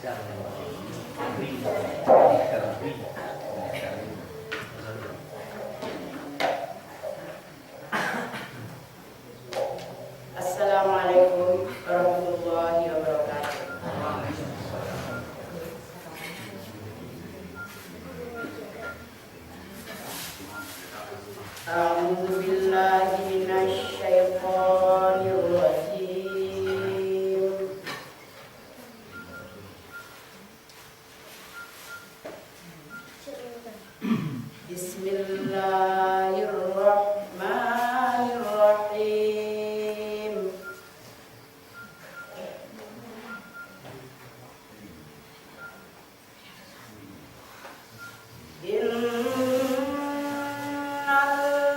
Assalamualaikum warahmatullahi wabarakatuh. A'udzu billahi minasy syaithanir rajim. Bismillahirrahmanirrahim.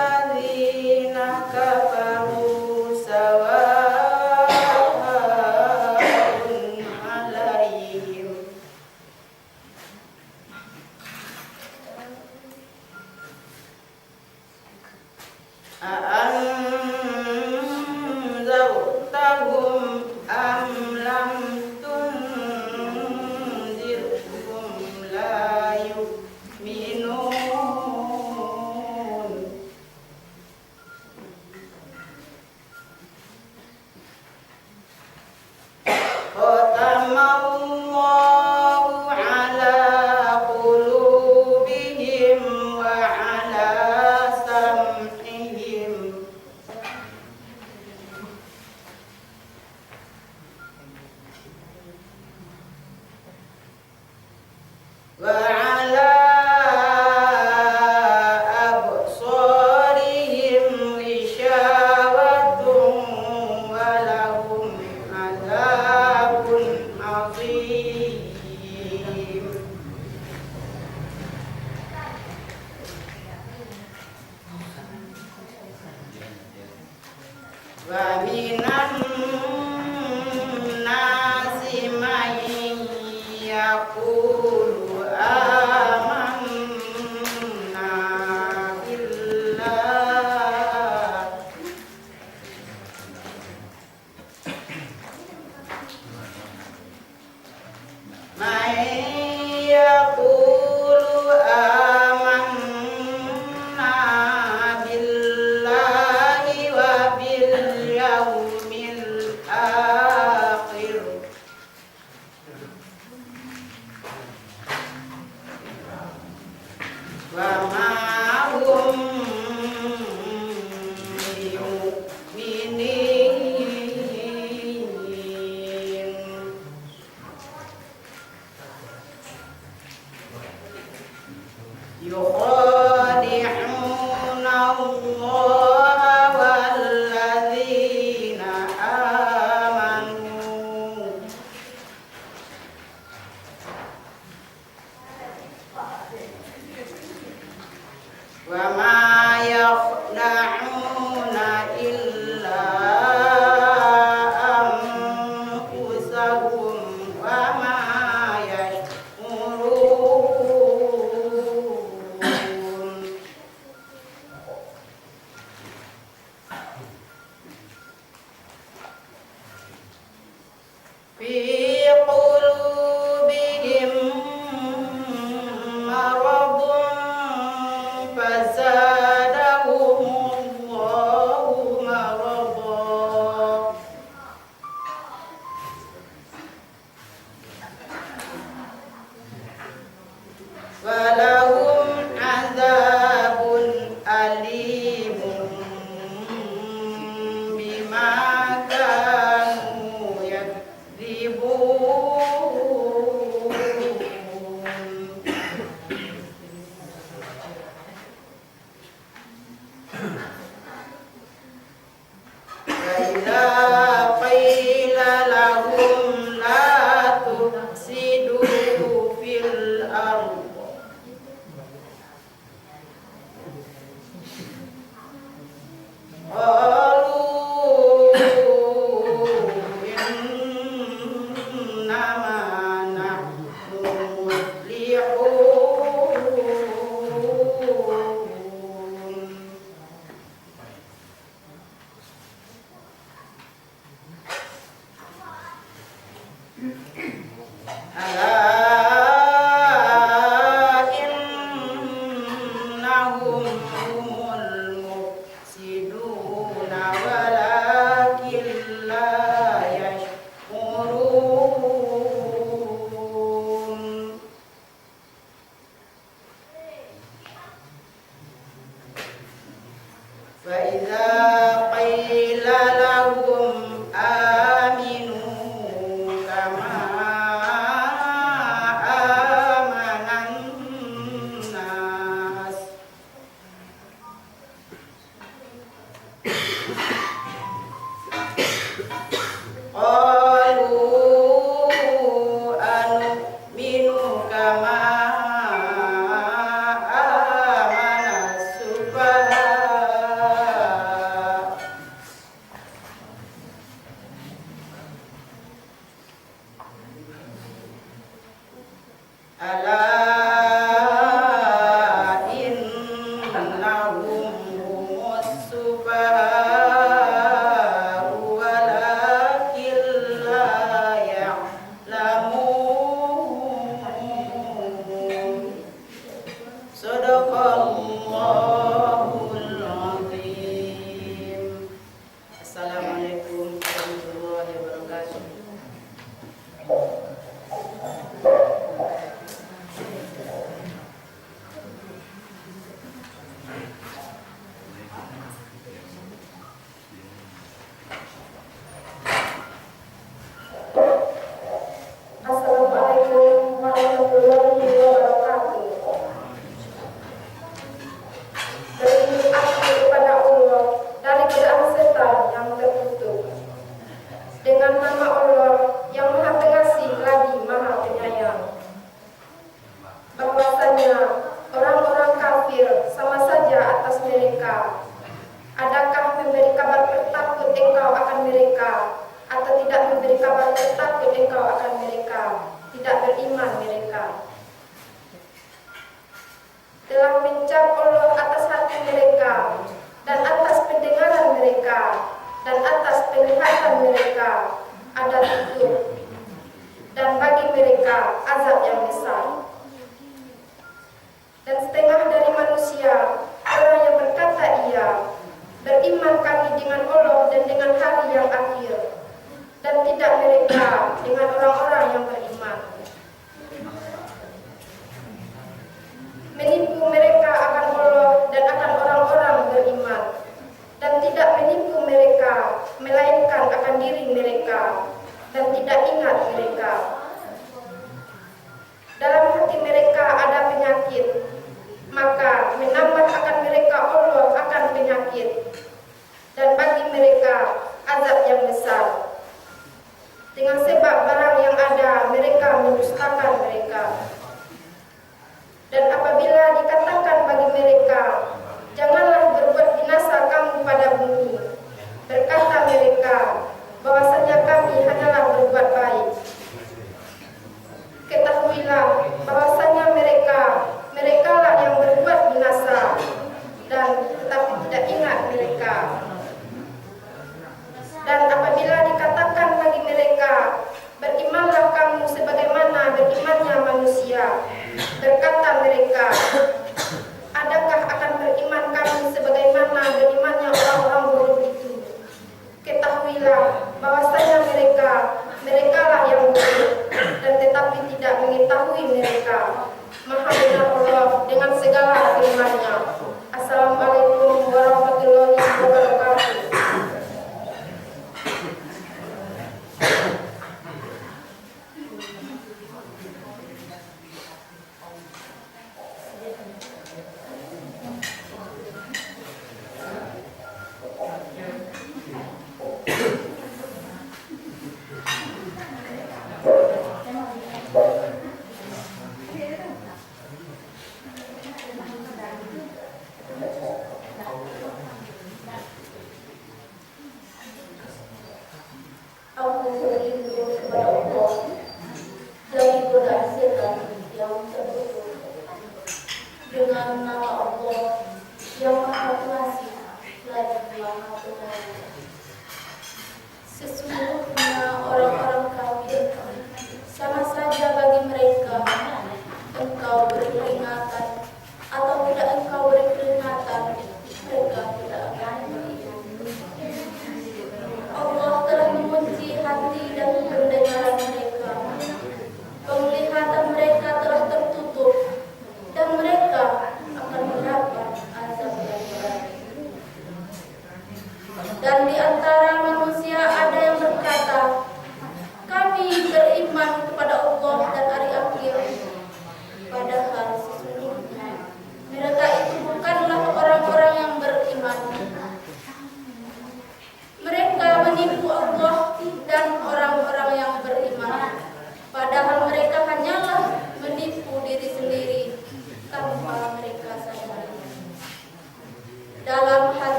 Innalladzina kafaru sawa'un 'alaihim a'anzartahum am lam tunzirhum la yu'minun. Khatamallahu ala qulubihim wa ala sam'ihim wa ala absarihim ghishawatun wa lahum adzabun adzim. Wa minan nasi man yaqulu amanna billah man yaqulu amanna billahi wa bil yaumil akhir wa ma hum bimu'minin. Yukhadi'una Allaha walladzina amanu wa ma yakhda'una illa anfusahum wa ma yash'urun. Fi qulubihim maradun fazadahumullahu maradan. Walahum adzabun alimun bima kanu yakdzibun. Wa idza qila lahum la tufsidu fil ardh qalu innama nahnu muslihun. Ala innahum humul mufsiduna walakin la yashkurun. Fa idza qila lahum aminu kama amanan nas qalu anu'minu kama amanas sufaha. Ala innahum humus sufaha walakin la ya'lamun. Sadaqallahul azim. Assalamualaikum warahmatullahi wabarakatuh. Assalamualaikum warahmatullahi wabarakatuh. Berlindung aku kepada Allah dari godaan setan yang terkutuk. Dengan nama Allah yang Maha Pengasih lagi Maha Penyayang. Bahwasanya orang-orang kafir sama saja atas mereka. Adakah memberi kabar takut engkau akan mereka, atau tidak memberi kabar takut engkau akan mereka? Tidak beriman mereka. Telah mencap Allah atas hati mereka, dan atas pendengaran mereka, dan atas penglihatan mereka ada tutup, dan bagi mereka azab yang besar. Dan setengah dari manusia orang yang berkata ia beriman kami dengan Allah dan dengan hari yang akhir, dan tidak mereka dengan orang-orang yang beriman. Menipu mereka akan Allah dan akan orang-orang beriman, dan tidak menipu mereka melainkan akan diri mereka, dan tidak ingat mereka. Dalam hati mereka ada penyakit, maka menambah akan mereka Allah akan penyakit, dan bagi mereka azab yang besar. Dengan sebab barang yang ada mereka mendustakan mereka. Dan apabila dikatakan bagi mereka, janganlah berbuat binasa kamu pada bumi, berkata mereka, bahwasanya kami hanyalah berbuat baik. Ketahuilah bahwasanya mereka lah yang berbuat binasa, dan tetapi tidak ingat mereka. Dan apabila dikatakan bagi mereka, berimanlah kamu sebagaimana berimannya manusia, berkata mereka, adakah akan beriman kami sebagaimana berimannya orang-orang bodoh itu? Ketahuilah bahwasanya mereka lah yang bodoh, dan tetapi tidak mengetahui mereka. Maha benar Allah dengan segala firman-Nya. Assalamualaikum warahmatullahi wabarakatuh.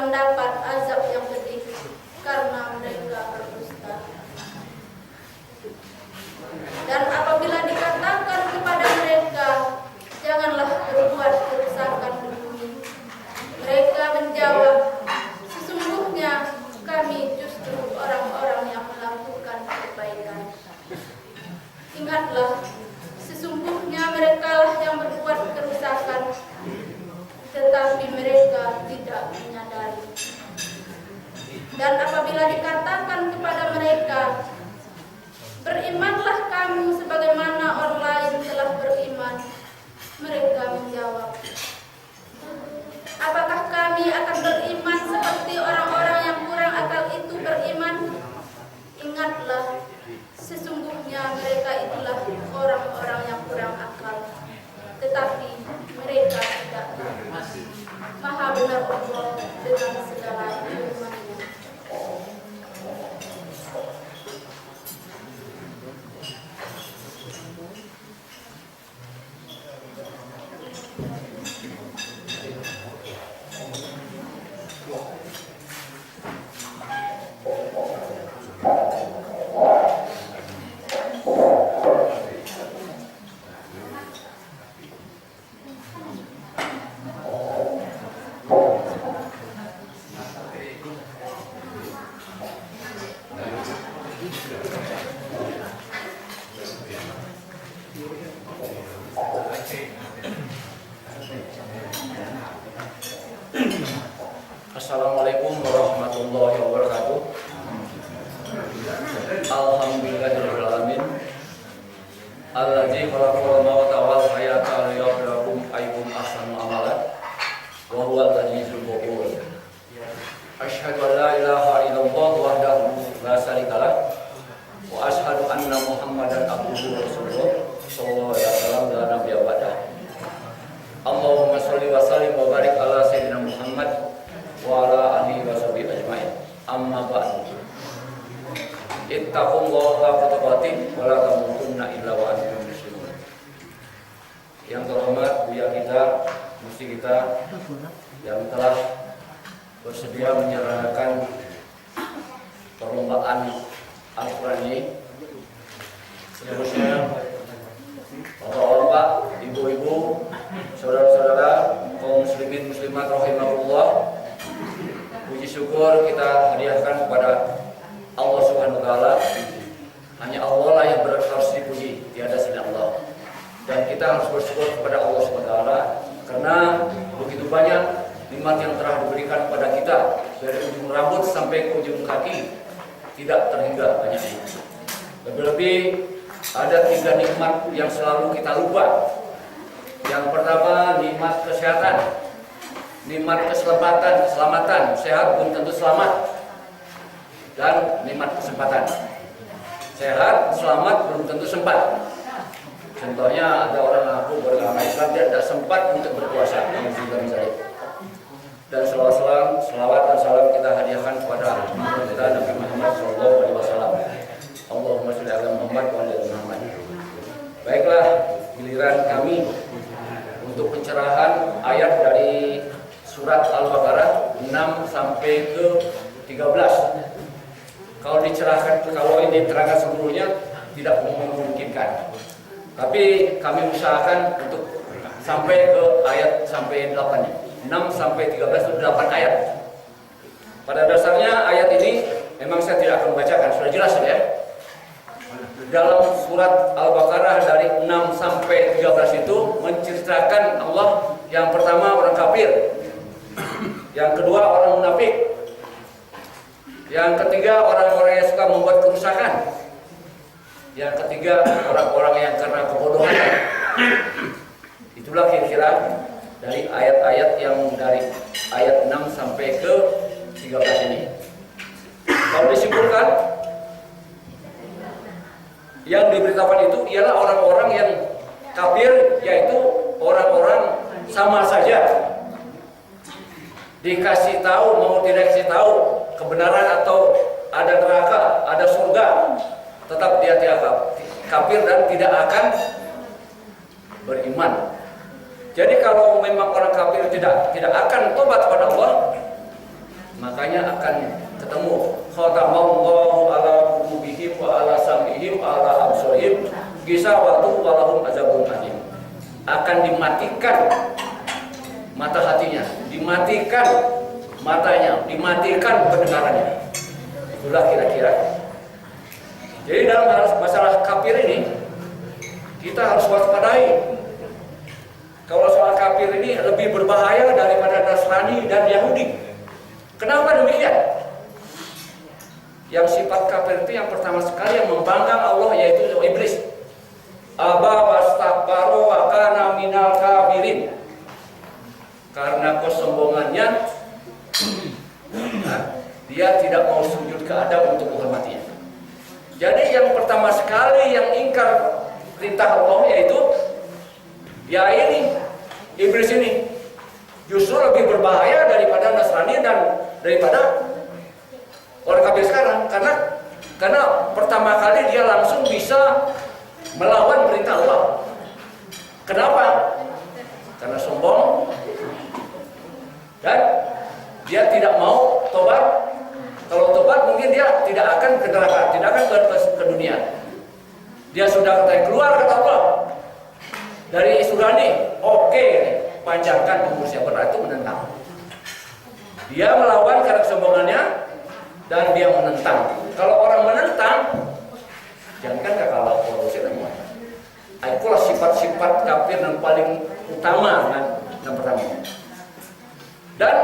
mendapat azab yang pedih karena mereka berdusta. Dan apabila dikatakan kepada mereka, janganlah berbuat kerusakan di bumi, mereka menjawab, sesungguhnya kami justru orang-orang yang melakukan kebaikan. Ingatlah, sesungguhnya merekalah yang berbuat kerusakan, tetapi mereka tidak menyadari. Dan apabila dikatakan kepada mereka, berimanlah kamu sebagaimana orang lain telah beriman, mereka menjawab, apakah kami akan beriman seperti orang-orang yang kurang akal itu beriman? Ingatlah, sesungguhnya mereka itulah orang-orang yang kurang akal, tetapi mereka tidak tahu. Maha benar Allah dengan segala firman-Nya. Assalamualaikum warahmatullahi wabarakatuh. Alhamdulillahirabbil alamin. Alladzi khalaqal mauta wal hayata liyabluwakum ayyukum ahsanu amala wa huwal azizul ghafur. Asyhadu an la ilaha illallah wahdahu la syarikalah wa asyhadu anna Muhammadan abduhu wa rasuluh sallallahu alaihi wasallam la nabiyya ba'da. Allahumma shalli wa sallim wa barik ala sayyidina Muhammad wa ala alihi wa sahbihi ajmain. Amma ba'du. Ittaqullaha haqqa tuqatih wa la tamutunna illa wa antum muslimun. Yang terhormat buya kita, mufti kita yang telah bersedia menyelenggarakan perlombaan Al-Quran ini. Seterusnya Bapak-bapak, ibu-ibu, saudara-saudara, kaum muslimin muslimat rahimahullah, puji syukur kita hadiahkan kepada Allah Subhanahu wa taala. Hanya Allah lah yang harus dipuji, tiada selain Allah. Dan kita harus bersyukur kepada Allah Subhanahu wa taala karena begitu banyak nikmat yang telah diberikan kepada kita, dari ujung rambut sampai ke ujung kaki tidak terhingga banyaknya. Lebih-lebih ada 3 nikmat yang selalu kita lupa. Yang pertama, nikmat kesehatan, nikmat keselamatan, sehat belum tentu selamat, dan nikmat kesempatan. Sehat, selamat belum tentu sempat. Contohnya ada orang mengaku beragama Islam dia tidak sempat untuk berpuasa, misalnya. Dan selawat dan salam kita hadiahkan kepada kita Nabi Muhammad SAW. Allahumma sholli ala Muhammad wa ala Muhammad. Baiklah, giliran kami untuk pencerahan ayat dari surat Al-Baqarah 6 sampai ke 13. Kalau ini diterangkan seluruhnya tidak memungkinkan. Tapi kami usahakan untuk sampai ke ayat sampai 8. 6 sampai 13 itu 8 ayat. Pada dasarnya ayat ini memang saya tidak akan membacakan, sudah jelas ya. Dalam surat Al-Baqarah dari 6 sampai 13 itu menceritakan Allah yang pertama orang kafir, yang kedua orang munafik, yang ketiga orang-orang yang suka membuat kerusakan, yang ketiga orang-orang yang karena kebodohan. Itulah kira-kira dari ayat-ayat yang dari ayat 6 sampai ke 13 ini. Kalau disimpulkan, yang diberitakan itu ialah orang-orang yang kafir, yaitu orang-orang sama saja dikasih tahu mau tidak dikasih tahu kebenaran atau ada neraka, ada surga, tetap dia tidak kafir dan tidak akan beriman. Jadi kalau memang orang kafir tidak akan tobat kepada Allah, akan ketemu. Khatamallahu ala qulubihim wa ala sam'ihim wa ala absarihim gisawatu wa lahum azabun alim. Akan dimatikan mata hatinya, dimatikan matanya, dimatikan pendengarannya. Itulah kira-kira. Jadi dalam masalah kafir ini kita harus waspadai. Kalau soal kafir ini lebih berbahaya daripada Nasrani dan Yahudi. Kenapa demikian? Yang sifat kafir itu yang pertama sekali yang membangkang Allah yaitu iblis. Aba wastakbaru wa kana minal kafirin. Karena kesombongannya dia tidak mau sujud ke Adam untuk menghormatinya. Jadi yang pertama sekali yang ingkar perintah Allah yaitu ya ini iblis ini justru lebih berbahaya daripada Nasrani dan daripada orang kafir sekarang karena pertama kali dia langsung bisa melawan perintah Allah. Kenapa? Karena sombong dan dia tidak mau tobat. Kalau tobat mungkin dia tidak akan ke neraka, tidak akan ke dunia. Dia sudah keluar kata Allah dari surga ini, oke, panjangkan umur siapa itu menentang. Dia melawan karena kesombongannya dan dia menentang. Kalau orang menentang, jangan kalah korupsi semua. Itulah sifat-sifat kafir yang paling utama yang pertama. Dan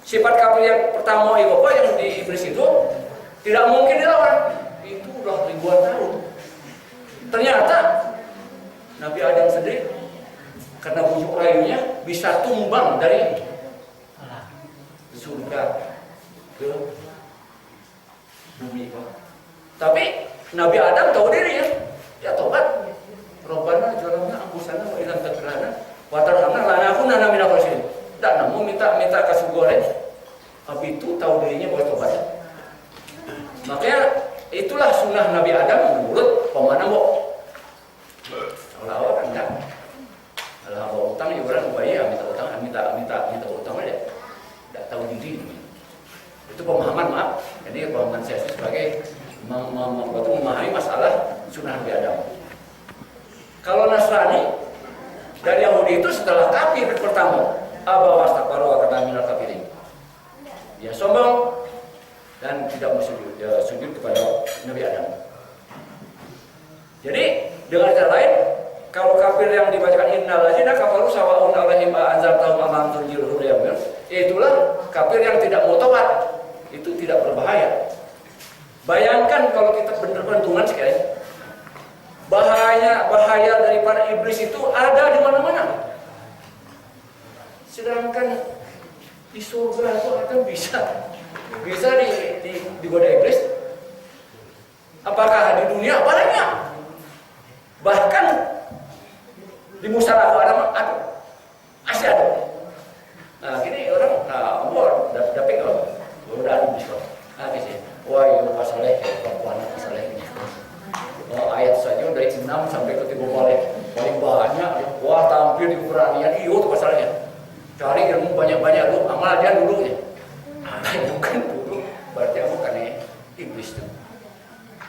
sifat kafir yang pertama yang di iblis itu tidak mungkin dilawan. Itu udah ribuan tahun. Ternyata Nabi Adam sendiri karena bujuk rayunya bisa tumbang dari surga ke bumi. Tapi Nabi Adam tahu diri ya tobat. Robbana jalanna ambusana wa ilam takrana wa tarhamna lana kunna minal khasirin. Dan namun minta kasih goreng. Tapi itu tahu dirinya bahwa tobat. Makanya itulah sunnah Nabi Adam menurut pemanah kalau kan enggak. Kalau utang ya orang bayar minta utang aja. Enggak tahu diri. Itu pemahaman maaf. Jadi pemahaman saya sebagai memahami masalah sunnah Nabi Adam. Kalau Nasrani dan Yahudi itu setelah kafir pertama, aba wastakbaru wa kana minal kafirin. Dia sombong dan tidak mau sujud kepada Nabi Adam. Jadi dengan kata lain, kalau kafir yang dibacakan innal ladzina kafaru sawa'un 'alaihim a anzartahum am lam tunzirhum la yu'minun, itulah kafir yang tidak mau tobat. Itu tidak berbahaya. Bayangkan kalau kita benar-benar tungan sekali. Bahaya daripada iblis itu ada di mana-mana. Sedangkan di surga itu akan bisa digoda iblis. Apakah di dunia? Banyak. Bahkan di musyawarah ada, masih ada. Nah, gini orang, tapi kalau udah ada iblis kok. Sih. Wah, ini pasalnya perempuan pasalnya ini. Ayat saja dari 6 sampai ke 30 paling banyak. Wah, tampil di Qur'anian itu pasalnya. Cari ilmu banyak-banyak lu, amal aja dulu ya. Bukan dulu, berarti aku kan iblis tuh.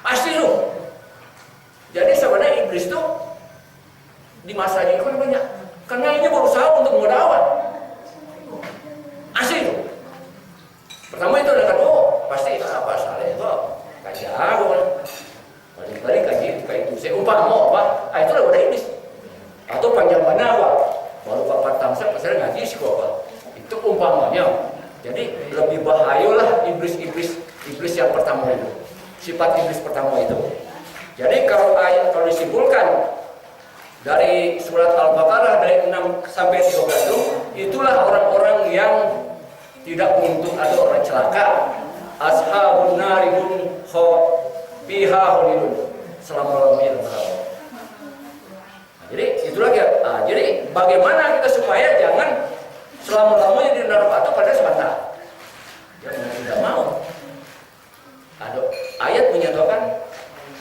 Pasti lu. Jadi sebenarnya iblis tuh di masa ini kan banyak. Karena ini berusaha untuk menggoda. Asli itu. Pertama itu dengan pasti apa salah itu kaji aku kan. Balik kaji itu kayak itu. Saya umpama apa? Itu lah udah iblis. Atau panjang mana apa? Baru papat tamsa pasal ngaji sih kok. Itu umpamanya. Jadi lebih bahayalah iblis yang pertama itu. Sifat iblis pertama itu. Jadi kalau disimpulkan dari surat Al-Baqarah dari 6 sampai 13 itulah orang-orang yang tidak beruntung atau orang celaka. Ashabun narihum fiha khalidun. Selama-lamanya neraka. Jadi itulah ya. Jadi bagaimana kita supaya jangan selama-lamanya di neraka atau pada sebentar. Yang tidak mau. Ada ayat menyatakan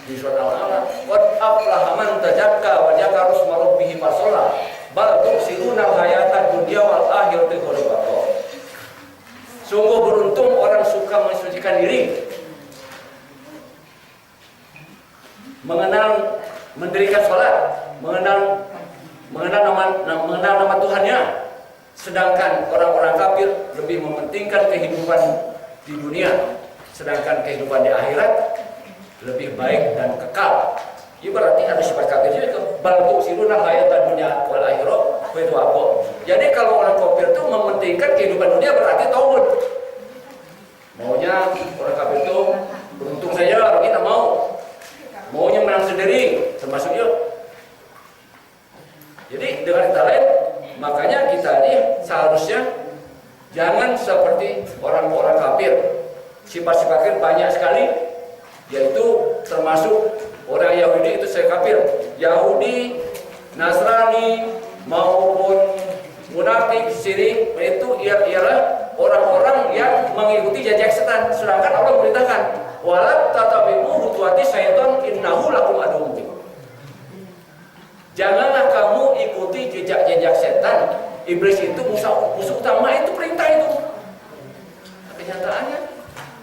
di surat Al-A'la, "Qad aflaha man tazakka wa dzakara isma rabbih fasalla, bal tu'siruna al-hayatad dunya wal akhiratu khairum." Sungguh beruntung orang suka mensucikan diri, mengenal mendirikan sholat, mengenal nama Tuhannya. Sedangkan orang-orang kafir lebih mementingkan kehidupan di dunia, sedangkan kehidupan di akhirat lebih baik dan kekal. Ini berarti ada sifat kafir juga. Bal tu'siruna hayata dunya wal akhirah wa itu apa. Jadi kalau orang kafir itu mementingkan kehidupan dunia berarti tauhid. Maunya orang kafir itu beruntung saja, kita mau. Maunya menang sendiri, termasuk yuk. Jadi dengan kata lain, makanya kita ini seharusnya jangan seperti orang-orang kafir. Sifat-sifat kafir banyak sekali, yaitu termasuk orang Yahudi itu saya kafir. Yahudi, Nasrani maupun munafik, syirik itu ialah orang-orang yang mengikuti jejak setan. Sedangkan Allah memberitakan, "Walat tatabi'u khutuwati syaitan innahu lakum aduwwun mubin." Janganlah kamu ikuti jejak-jejak setan. Iblis itu musuh utama, itu perintah itu. Kenyataannya,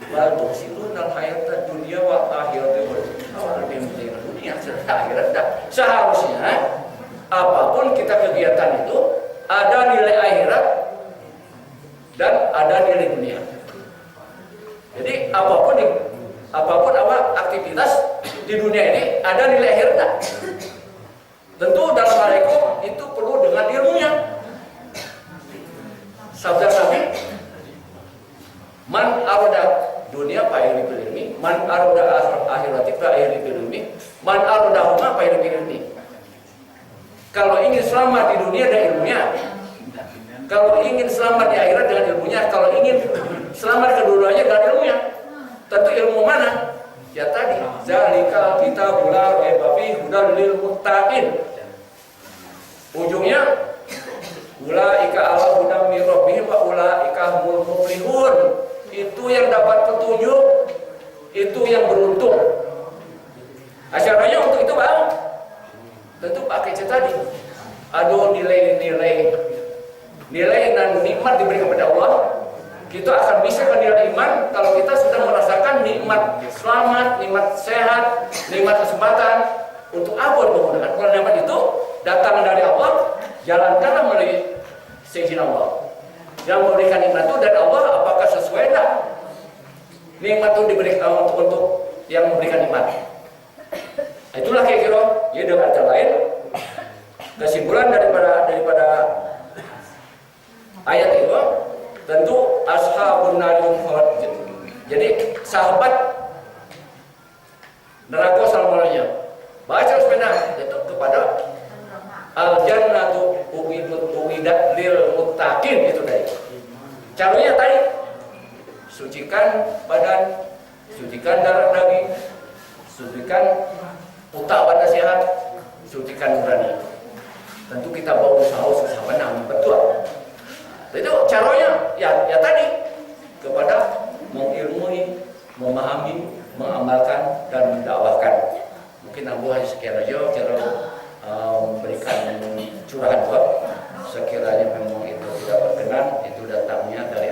bal tu'sirunal hayatad dunya wa akhiratu. Lebih penting dunia akhirat. Seharusnya apapun kita kegiatan itu ada nilai akhirat dan ada nilai dunia. Jadi apapun aktivitas di dunia ini ada nilai akhirat. Tentu dalam hal itu perlu dengan ilmunya. Sabda Nabi, "Man arada dunia fa'iri bil ilmi, man arada akhirati fa'iri bil ilmi, man arada huma fa'iri bil ilmi." Kalau ingin selamat di dunia dengan ilmunya, kalau ingin selamat di akhirat dengan ilmunya, kalau ingin selamat kedua-duanya dengan ilmunya. Tentu ilmu mana? Ya tadi, zalika kitabul la raiba fihi hudal lil muttaqin. Ujungnya ulaika ala hudam mir rabbihim wa ulaika humul muflihun. Itu yang dapat petunjuk, itu yang beruntung. Acaranya untuk itu Bang. Tentu pakai tadi. Ada nilai dan nikmat diberi kepada Allah. Kita akan bisa menilai iman kalau kita sudah merasakan nikmat selamat, nikmat sehat, nikmat kesempatan. Untuk apa menggunakan? Kalau nikmat itu datang dari Allah, jalankanlah melalui seizin Allah. Yang memberikan nikmat itu dari Allah, apakah sesuai tak? Nikmat itu diberikan untuk yang memberikan nikmat. Itulah kira-kira. Jadi dengan kata lain, kesimpulan daripada ayat itu, tentu ashabun nariyum khawatir. Jadi sahabat neraka selamanya. Baca sepeda itu kepada al jannatu uwidat lil muttaqin, itu tadi. Caranya tadi sucikan badan, sucikan darah daging, sucikan utak pada sehat, sucikan nurani. Tentu kita bawa usaha menang betul. Itu caranya ya tadi kepada mengilmui, memahami, mengamalkan dan mendakwahkan. Mungkin Abu hanya sekian aja cara memberikan curahan buat sekiranya memang itu tidak berkenan, itu datangnya dari